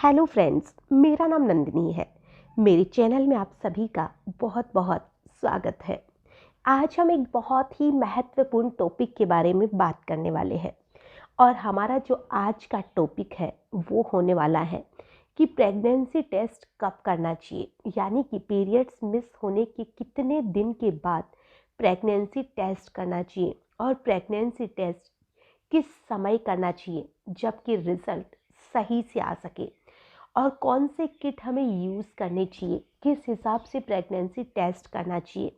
Hello friends, मेरा नाम नंदिनी है। मेरे चैनल में आप सभी का बहुत बहुत स्वागत है। आज हम एक बहुत ही महत्वपूर्ण टॉपिक के बारे में बात करने वाले हैं और हमारा जो आज का टॉपिक है वो होने वाला है कि प्रेगनेंसी टेस्ट कब करना चाहिए, यानी कि पीरियड्स मिस होने के कितने दिन के बाद प्रेगनेंसी टेस्ट करना चाहिए और प्रेगनेंसी टेस्ट किस समय करना चाहिए जबकि रिजल्ट सही से आ सके और कौन से किट हमें यूज़ करने चाहिए, किस हिसाब से प्रेगनेंसी टेस्ट करना चाहिए।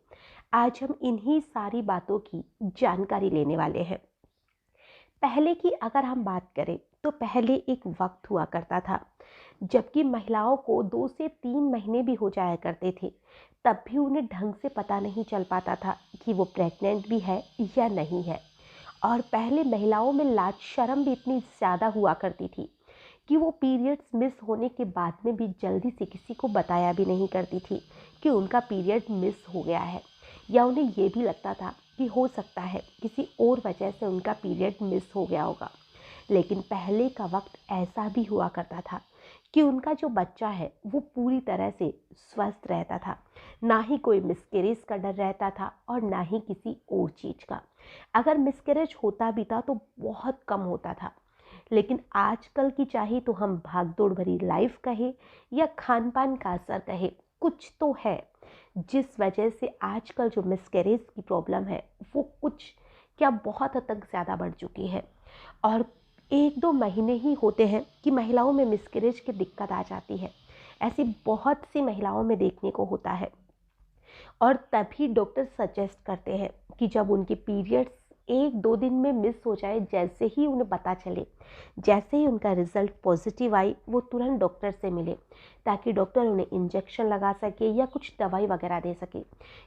आज हम इन्हीं सारी बातों की जानकारी लेने वाले हैं। पहले की अगर हम बात करें तो पहले एक वक्त हुआ करता था जबकि महिलाओं को 2 से 3 महीने भी हो जाया करते थे, तब भी उन्हें ढंग से पता नहीं चल पाता था कि वो प्रेग्नेंट भी है या नहीं है। और पहले महिलाओं में लाज शर्म भी इतनी ज़्यादा हुआ करती थी कि वो पीरियड्स मिस होने के बाद में भी जल्दी से किसी को बताया भी नहीं करती थी कि उनका पीरियड मिस हो गया है, या उन्हें ये भी लगता था कि हो सकता है किसी और वजह से उनका पीरियड मिस हो गया होगा। लेकिन पहले का वक्त ऐसा भी हुआ करता था कि उनका जो बच्चा है वो पूरी तरह से स्वस्थ रहता था, ना ही कोई मिसकैरेज का डर रहता था और ना ही किसी और चीज़ का। अगर मिसकैरेज होता भी था तो बहुत कम होता था। लेकिन आजकल की चाहे तो हम भागदौड़ भरी लाइफ कहे या खान पान का असर कहे, कुछ तो है जिस वजह से आजकल जो मिसकैरेज की प्रॉब्लम है वो कुछ क्या बहुत हद तक ज़्यादा बढ़ चुकी है। और 1-2 महीने ही होते हैं कि महिलाओं में मिसकैरेज की दिक्कत आ जाती है। ऐसी बहुत सी महिलाओं में देखने को होता है और तभी डॉक्टर सजेस्ट करते हैं कि जब उनके पीरियड्स 1-2 दिन में मिस हो जाए, जैसे ही उन्हें पता चले, जैसे ही उनका रिजल्ट पॉजिटिव आई, वो तुरंत डॉक्टर से मिले ताकि डॉक्टर उन्हें इंजेक्शन लगा सके या कुछ दवाई वगैरह दे सके।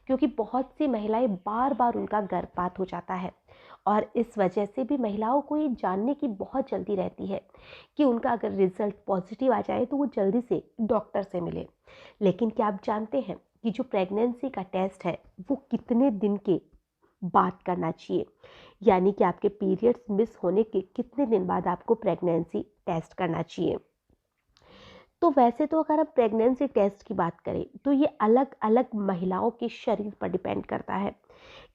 क्योंकि बहुत सी महिलाएं बार बार उनका गर्भपात हो जाता है और इस वजह से भी महिलाओं को ये जानने की बहुत जल्दी रहती है कि उनका अगर रिजल्ट पॉजिटिव आ जाए तो वो जल्दी से डॉक्टर से मिले। लेकिन क्या आप जानते हैं कि जो प्रेगनेंसी का टेस्ट है वो कितने दिन के बाद करना चाहिए, यानी कि आपके पीरियड्स मिस होने के कितने दिन बाद आपको प्रेगनेंसी टेस्ट करना चाहिए। तो वैसे तो अगर हम प्रेगनेंसी टेस्ट की बात करें तो ये अलग अलग महिलाओं के शरीर पर डिपेंड करता है।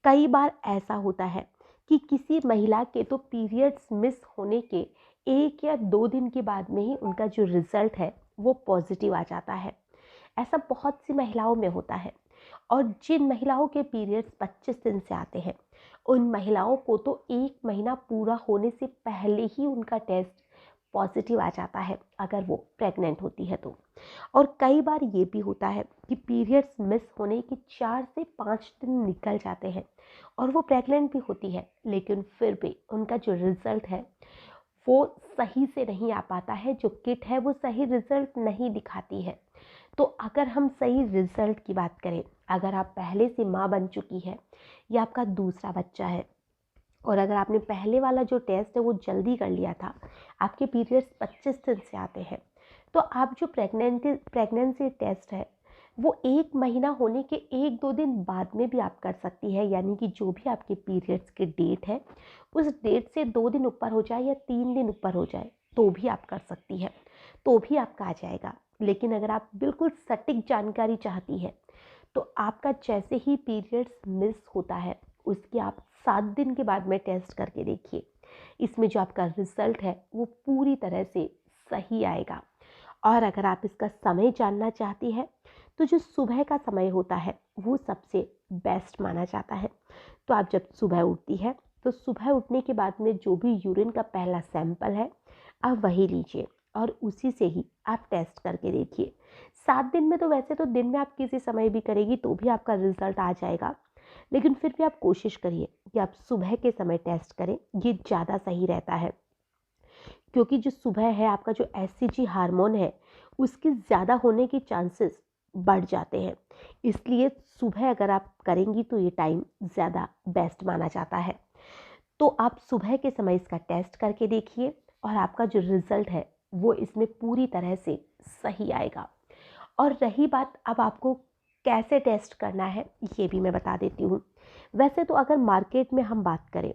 कई बार ऐसा होता है कि किसी महिला के तो पीरियड्स मिस होने के 1 या 2 दिन के बाद में ही उनका जो रिजल्ट है वो पॉजिटिव आ जाता है। ऐसा बहुत सी महिलाओं में होता है। और जिन महिलाओं के पीरियड्स 25 दिन से आते हैं उन महिलाओं को तो 1 महीना पूरा होने से पहले ही उनका टेस्ट पॉजिटिव आ जाता है अगर वो प्रेग्नेंट होती है तो। और कई बार ये भी होता है कि पीरियड्स मिस होने के 4 से 5 दिन निकल जाते हैं और वो प्रेग्नेंट भी होती है, लेकिन फिर भी उनका जो रिजल्ट है वो सही से नहीं आ पाता है। जो किट है वो सही रिजल्ट नहीं दिखाती है। तो अगर हम सही रिजल्ट की बात करें, अगर आप पहले से माँ बन चुकी है या आपका दूसरा बच्चा है और अगर आपने पहले वाला जो टेस्ट है वो जल्दी कर लिया था, आपके पीरियड्स 25 दिन से आते हैं, तो आप जो प्रेगनेंसी टेस्ट है वो 1 महीना होने के 1-2 दिन बाद में भी आप कर सकती है। यानी कि जो भी आपके पीरियड्स की डेट है उस डेट से 2 दिन ऊपर हो जाए या 3 दिन ऊपर हो जाए तो भी आप कर सकती है, तो भी आपका आ जाएगा। लेकिन अगर आप बिल्कुल सटीक जानकारी चाहती है तो आपका जैसे ही पीरियड्स मिस होता है उसके आप 7 दिन के बाद में टेस्ट करके देखिए। इसमें जो आपका रिजल्ट है वो पूरी तरह से सही आएगा। और अगर आप इसका समय जानना चाहती है तो जो सुबह का समय होता है वो सबसे बेस्ट माना जाता है। तो आप जब सुबह उठती है तो सुबह उठने के बाद में जो भी यूरिन का पहला सैंपल है आप वही लीजिए और उसी से ही आप टेस्ट करके देखिए। 7 दिन में तो वैसे तो दिन में आप किसी समय भी करेगी तो भी आपका रिजल्ट आ जाएगा, लेकिन फिर भी आप कोशिश करिए कि आप सुबह के समय टेस्ट करें, ये ज़्यादा सही रहता है। क्योंकि जो सुबह है आपका जो एचसीजी हार्मोन है उसके ज़्यादा होने के चांसेस बढ़ जाते हैं, इसलिए सुबह अगर आप करेंगी तो ये टाइम ज़्यादा बेस्ट माना जाता है। तो आप सुबह के समय इसका टेस्ट करके देखिए और आपका जो रिज़ल्ट है वो इसमें पूरी तरह से सही आएगा। और रही बात अब आपको कैसे टेस्ट करना है, ये भी मैं बता देती हूँ। वैसे तो अगर मार्केट में हम बात करें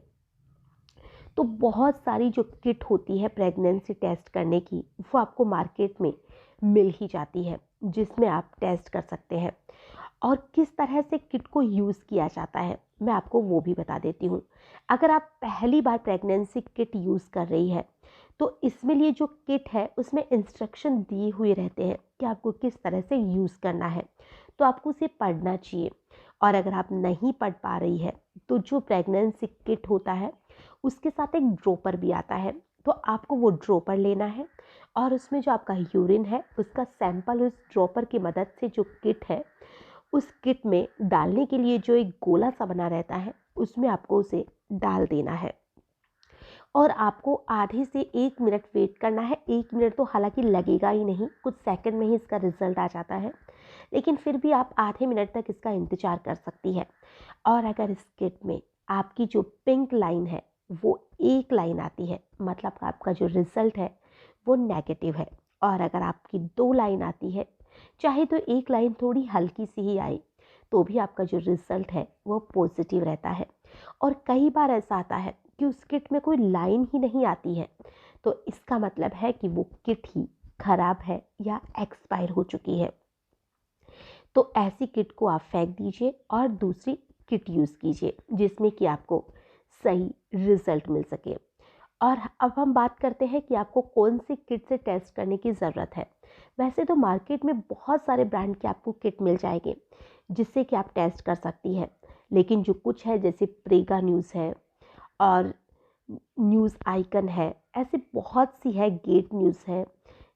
तो बहुत सारी जो किट होती है प्रेगनेंसी टेस्ट करने की, वो आपको मार्केट में मिल ही जाती है, जिसमें आप टेस्ट कर सकते हैं। और किस तरह से किट को यूज़ किया जाता है मैं आपको वो भी बता देती हूँ। अगर आप पहली बार प्रेगनेंसी किट यूज़ कर रही है तो इसमें लिए जो किट है उसमें इंस्ट्रक्शन दिए हुए रहते हैं कि आपको किस तरह से यूज़ करना है, तो आपको उसे पढ़ना चाहिए। और अगर आप नहीं पढ़ पा रही है तो जो प्रेगनेंसी किट होता है उसके साथ एक ड्रॉपर भी आता है, तो आपको वो ड्रॉपर लेना है और उसमें जो आपका यूरिन है उसका सैंपल उस ड्रॉपर की मदद से जो किट है उस किट में डालने के लिए जो एक गोला सा बना रहता है उसमें आपको उसे डाल देना है। और आपको आधे से 1 मिनट वेट करना है। 1 मिनट तो हालांकि लगेगा ही नहीं, कुछ सेकंड में ही इसका रिजल्ट आ जाता है, लेकिन फिर भी आप आधे मिनट तक इसका इंतज़ार कर सकती है। और अगर इस किट में आपकी जो पिंक लाइन है वो एक लाइन आती है, मतलब आपका जो रिज़ल्ट है वो नेगेटिव है। और अगर आपकी 2 लाइन आती है, चाहे तो एक लाइन थोड़ी हल्की सी ही आए, तो भी आपका जो रिज़ल्ट है वो पॉजिटिव रहता है। और कई बार ऐसा आता है कि उस किट में कोई लाइन ही नहीं आती है, तो इसका मतलब है कि वो किट ही खराब है या एक्सपायर हो चुकी है। तो ऐसी किट को आप फेंक दीजिए और दूसरी किट यूज़ कीजिए जिसमें कि आपको सही रिजल्ट मिल सके। और अब हम बात करते हैं कि आपको कौन सी किट से टेस्ट करने की ज़रूरत है। वैसे तो मार्केट में बहुत सारे ब्रांड के आपको किट मिल जाएंगे जिससे कि आप टेस्ट कर सकती है, लेकिन जो कुछ है जैसे प्रेगा न्यूज़ है और न्यूज़ आइकन है, ऐसे बहुत सी है, गेट न्यूज़ है,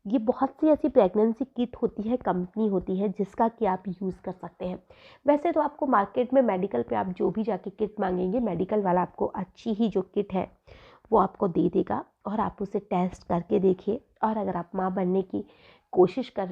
ये बहुत सी ऐसी प्रेगनेंसी किट होती है, कंपनी होती है जिसका कि आप यूज़ कर सकते हैं। वैसे तो आपको मार्केट में मेडिकल पे आप जो भी जाके किट मांगेंगे, मेडिकल वाला आपको अच्छी ही जो किट है वो आपको दे देगा और आप उसे टेस्ट करके देखिए। और अगर आप माँ बनने की कोशिश कर